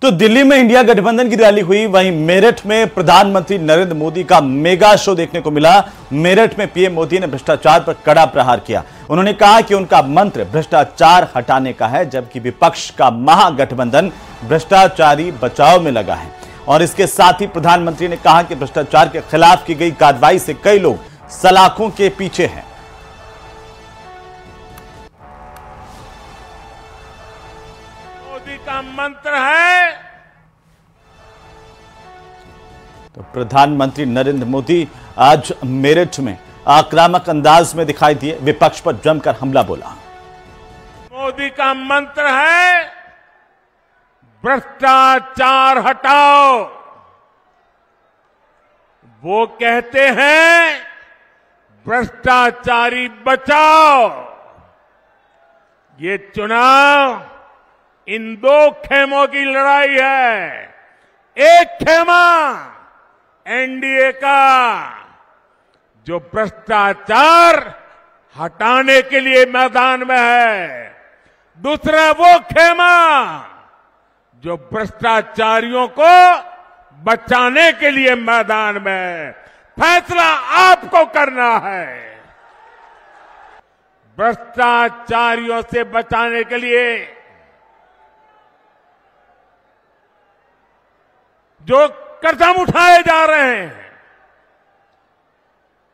तो दिल्ली में इंडिया गठबंधन की रैली हुई, वहीं मेरठ में प्रधानमंत्री नरेंद्र मोदी का मेगा शो देखने को मिला। मेरठ में पीएम मोदी ने भ्रष्टाचार पर कड़ा प्रहार किया। उन्होंने कहा कि उनका मंत्र भ्रष्टाचार हटाने का है, जबकि विपक्ष का महागठबंधन भ्रष्टाचारी बचाव में लगा है। और इसके साथ ही प्रधानमंत्री ने कहा कि भ्रष्टाचार के खिलाफ की गई कार्रवाई से कई लोग सलाखों के पीछे हैं। मोदी का मंत्र है। तो प्रधानमंत्री नरेंद्र मोदी आज मेरठ में आक्रामक अंदाज में दिखाई दिए, विपक्ष पर जमकर हमला बोला। मोदी का मंत्र है भ्रष्टाचार हटाओ। वो कहते हैं भ्रष्टाचारी बचाओ। ये चुनाव इन दो खेमों की लड़ाई है। एक खेमा एनडीए का, जो भ्रष्टाचार हटाने के लिए मैदान में है। दूसरा वो खेमा जो भ्रष्टाचारियों को बचाने के लिए मैदान में है। फैसला आपको करना है। भ्रष्टाचारियों से बचाने के लिए जो कदम उठाए जा रहे हैं,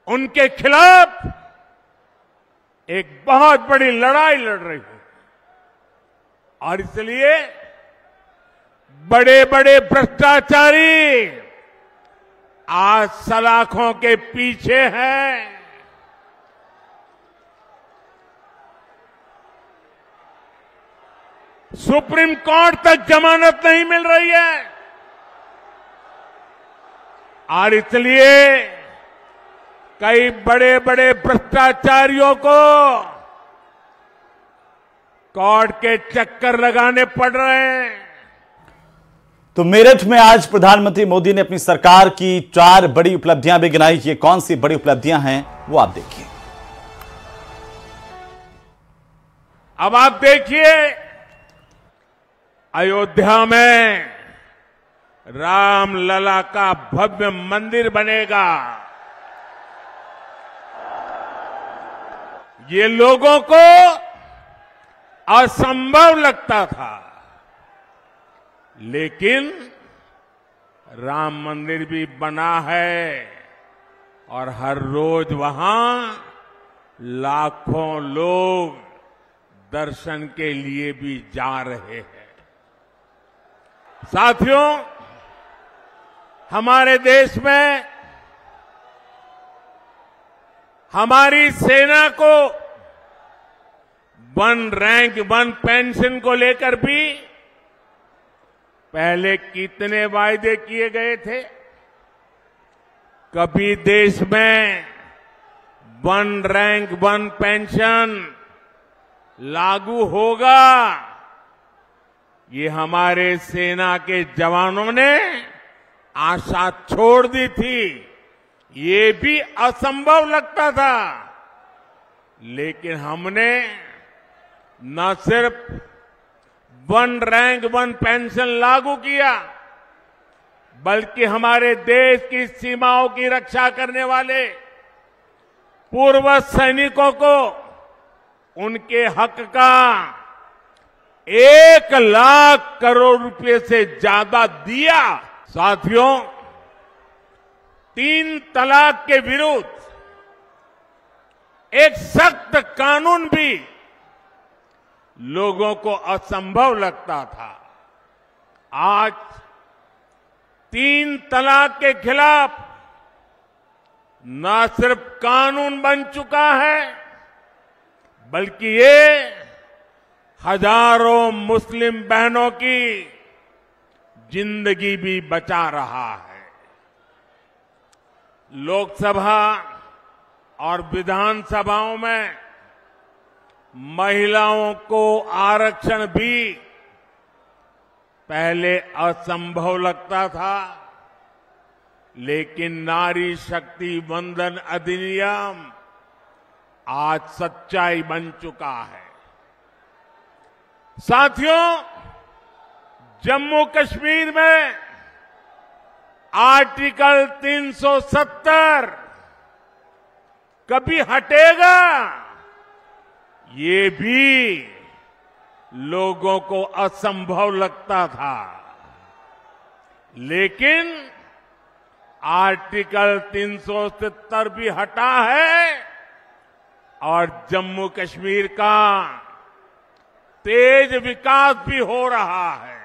उनके खिलाफ एक बहुत बड़ी लड़ाई लड़ रही है। और इसलिए बड़े बड़े भ्रष्टाचारी आज सलाखों के पीछे हैं। सुप्रीम कोर्ट तक जमानत नहीं मिल रही है। और इसलिए कई बड़े बड़े भ्रष्टाचारियों को कोर्ट के चक्कर लगाने पड़ रहे हैं। तो मेरठ में आज प्रधानमंत्री मोदी ने अपनी सरकार की 4 बड़ी उपलब्धियां भी गिनाई। ये कौन सी बड़ी उपलब्धियां हैं, वो आप देखिए। अब आप देखिए, अयोध्या में रामलला का भव्य मंदिर बनेगा। ये लोगों को असंभव लगता था, लेकिन राम मंदिर भी बना है और हर रोज वहां लाखों लोग दर्शन के लिए भी जा रहे हैं। साथियों, हमारे देश में हमारी सेना को 1 रैंक 1 पेंशन को लेकर भी पहले कितने वायदे किए गए थे। कभी देश में 1 रैंक 1 पेंशन लागू होगा, ये हमारे सेना के जवानों ने आशा छोड़ दी थी। ये भी असंभव लगता था, लेकिन हमने न सिर्फ 1 रैंक 1 पेंशन लागू किया, बल्कि हमारे देश की सीमाओं की रक्षा करने वाले पूर्व सैनिकों को उनके हक का 1 लाख करोड़ रुपए से ज्यादा दिया। साथियों, 3 तलाक के विरुद्ध एक सख्त कानून भी लोगों को असंभव लगता था। आज 3 तलाक के खिलाफ न सिर्फ कानून बन चुका है, बल्कि ये हजारों मुस्लिम बहनों की जिंदगी भी बचा रहा है। लोकसभा और विधानसभाओं में महिलाओं को आरक्षण भी पहले असंभव लगता था, लेकिन नारी शक्ति वंदन अधिनियम आज सच्चाई बन चुका है। साथियों, जम्मू कश्मीर में आर्टिकल 370 कभी हटेगा, ये भी लोगों को असंभव लगता था। लेकिन आर्टिकल 370 भी हटा है और जम्मू कश्मीर का तेज विकास भी हो रहा है।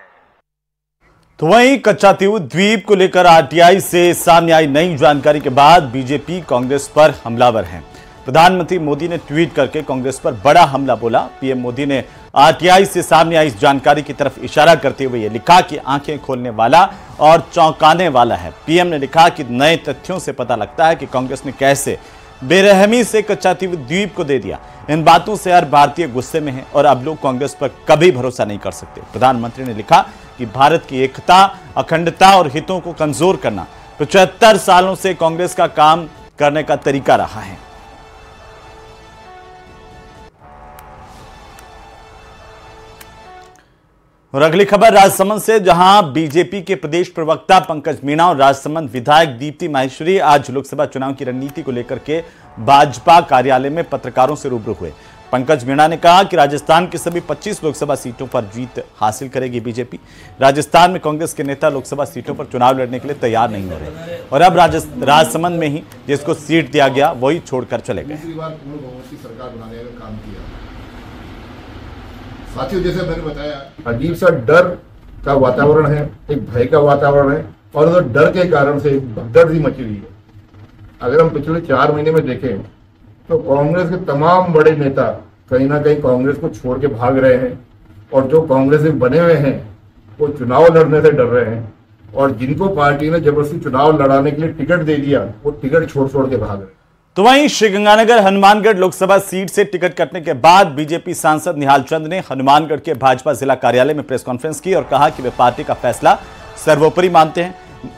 तो वहीं कच्चातीव द्वीप को लेकर आरटीआई से सामने आई नई जानकारी के बाद बीजेपी कांग्रेस पर हमलावर है। प्रधानमंत्री मोदी ने ट्वीट करके कांग्रेस पर बड़ा हमला बोला। पीएम मोदी ने आरटीआई से सामने आई इस जानकारी की तरफ इशारा करते हुए यह लिखा कि आंखें खोलने वाला और चौंकाने वाला है। पीएम ने लिखा कि नए तथ्यों से पता लगता है कि कांग्रेस ने कैसे बेरहमी से कच्चातीव द्वीप को दे दिया। इन बातों से हर भारतीय गुस्से में है और अब लोग कांग्रेस पर कभी भरोसा नहीं कर सकते। प्रधानमंत्री ने लिखा कि भारत की एकता, अखंडता और हितों को कमजोर करना 75 सालों से कांग्रेस का काम करने का तरीका रहा है। और अगली खबर राजसमंद से, जहां बीजेपी के प्रदेश प्रवक्ता पंकज मीणा और राजसमंद विधायक दीप्ति माहेश्वरी आज लोकसभा चुनाव की रणनीति को लेकर के भाजपा कार्यालय में पत्रकारों से रूबरू हुए। पंकज मीणा ने कहा कि राजस्थान की सभी 25 लोकसभा सीटों पर जीत हासिल करेगी बीजेपी। राजस्थान में कांग्रेस के नेता लोकसभा सीटों पर चुनाव लड़ने के लिए तैयार नहीं हो रहे और अब राजसमंद में ही जिसको सीट दिया गया वही छोड़कर चले गए। साथियों, जैसे मैंने बताया, अजीब सा डर का वातावरण है, एक भय का वातावरण है और उस डर के कारण से भगदड़ सी मची हुई है। अगर हम पिछले 4 महीने में देखें तो कांग्रेस के तमाम बड़े नेता कहीं ना कहीं कांग्रेस को छोड़ के भाग रहे हैं और जो कांग्रेस में बने हुए हैं वो चुनाव लड़ने से डर रहे हैं और जिनको पार्टी ने जबरदस्ती चुनाव लड़ाने के लिए टिकट दे दिया वो टिकट छोड़ के भाग रहे हैं। तो वहीं श्रीगंगानगर हनुमानगढ़ लोकसभा सीट से टिकट कटने के बाद बीजेपी सांसद निहाल चंद ने हनुमानगढ़ के भाजपा जिला कार्यालय में प्रेस कॉन्फ्रेंस की और कहा कि वे पार्टी का फैसला सर्वोपरि मानते हैं।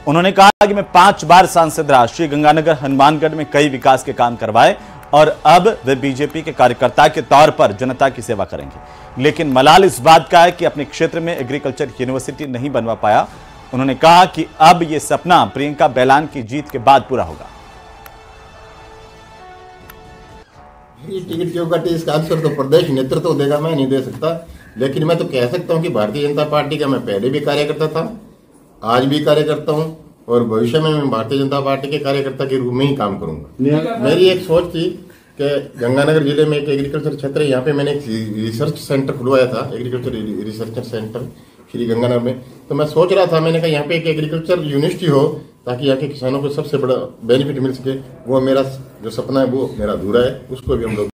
उन्होंने कहा कि मैं 5 बार सांसद रहा, श्रीगंगानगर हनुमानगढ़ में कई विकास के काम करवाए और अब वे बीजेपी के कार्यकर्ता के तौर पर जनता की सेवा करेंगे। लेकिन मलाल इस बात का है कि अपने क्षेत्र में एग्रीकल्चर यूनिवर्सिटी नहीं बनवा पाया। उन्होंने कहा कि अब यह सपना प्रियंका बैलान की जीत के बाद पूरा होगा। ये टिकट क्यों कटी, इसका आंसर तो प्रदेश नेतृत्व देगा, मैं नहीं दे सकता। लेकिन मैं तो कह सकता हूं कि भारतीय जनता पार्टी का मैं पहले भी कार्यकर्ता था, आज भी कार्यकर्ता हूं और भविष्य में मैं भारतीय जनता पार्टी के कार्यकर्ता के रूप में ही काम करूंगा। मेरी एक सोच थी कि गंगानगर जिले में एक एग्रीकल्चर क्षेत्र है, यहाँ पे मैंने एक रिसर्च सेंटर खुलवाया था, agriculture research centre Shri Ganganagar में। तो मैं सोच रहा था, मैंने कहा यहाँ पे एक एग्रीकल्चर यूनिवर्सिटी हो ताकि यहाँ के किसानों को सबसे बड़ा बेनिफिट मिल सके। वो मेरा जो सपना है वो मेरा अधूरा है, उसको भी हम लोग